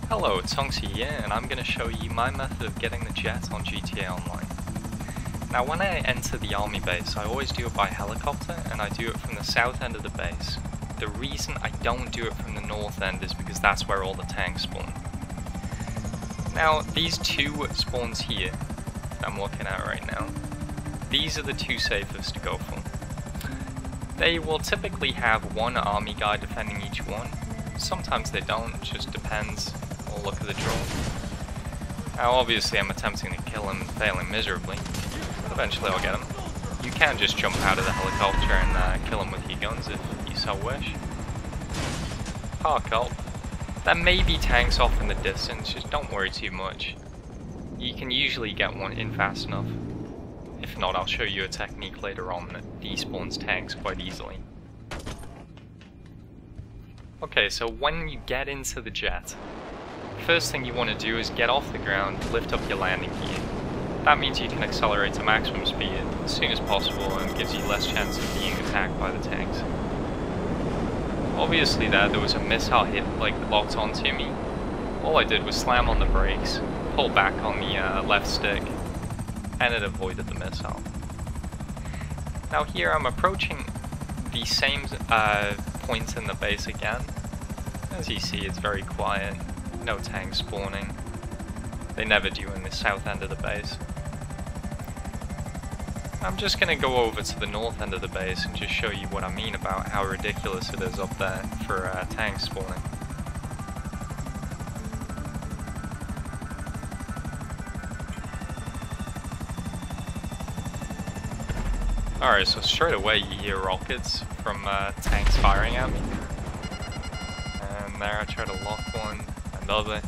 Hello, it's Tonksy here, and I'm going to show you my method of getting the jet on GTA Online. Now when I enter the army base, I always do it by helicopter, and I do it from the south end of the base. The reason I don't do it from the north end is because that's where all the tanks spawn. Now, these two spawns here, that I'm looking at right now, these are the two safest to go for. They will typically have one army guy defending each one. Sometimes they don't, it just depends. We'll look at the draw. Now obviously I'm attempting to kill him, failing miserably. But eventually I'll get him. You can just jump out of the helicopter and kill him with your guns if you so wish. Park up. There may be tanks off in the distance, just don't worry too much. You can usually get one in fast enough. If not, I'll show you a technique later on that despawns tanks quite easily. Okay, so when you get into the jet, first thing you want to do is get off the ground, lift up your landing gear. That means you can accelerate to maximum speed as soon as possible and gives you less chance of being attacked by the tanks. Obviously there was a missile hit locked onto me. All I did was slam on the brakes, pull back on the left stick, and it avoided the missile. Now here I'm approaching the same point in the base again. As you see, it's very quiet, no tanks spawning. They never do in the south end of the base. I'm just going to go over to the north end of the base and just show you what I mean about how ridiculous it is up there for tanks spawning. Alright, so straight away you hear rockets from tanks firing at me. And there I try to lock one, another.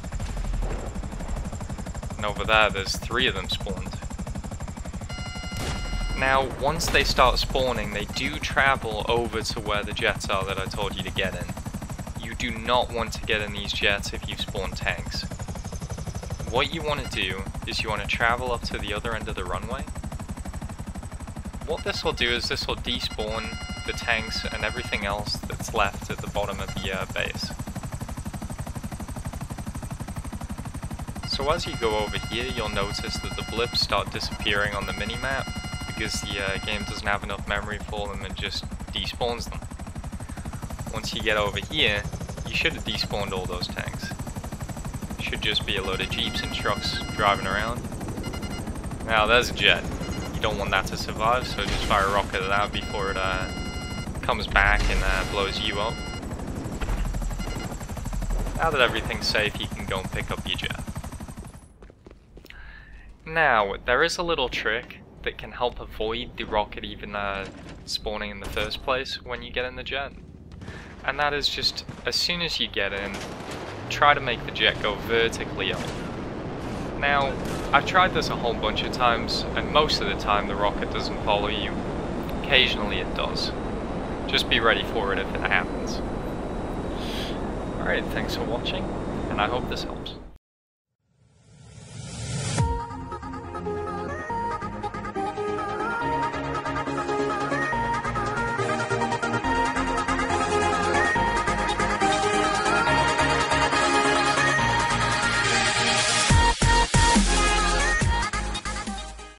And over there's 3 of them spawned. Now, once they start spawning, they do travel over to where the jets are that I told you to get in. You do not want to get in these jets if you've spawned tanks. What you want to do is you want to travel up to the other end of the runway. What this will do is this will despawn the tanks and everything else that's left at the bottom of the base. So as you go over here, you'll notice that the blips start disappearing on the minimap because the game doesn't have enough memory for them and just despawns them. Once you get over here, you should have despawned all those tanks. It should just be a load of jeeps and trucks driving around. Now there's a jet. You don't want that to survive, so just fire a rocket at that before it comes back and blows you up. Now that everything's safe, you can go and pick up your jet. Now, there is a little trick that can help avoid the rocket even spawning in the first place when you get in the jet. And that is just, as soon as you get in, try to make the jet go vertically up. Now, I've tried this a whole bunch of times, and most of the time the rocket doesn't follow you. Occasionally it does. Just be ready for it if it happens. Alright, thanks for watching, and I hope this helps.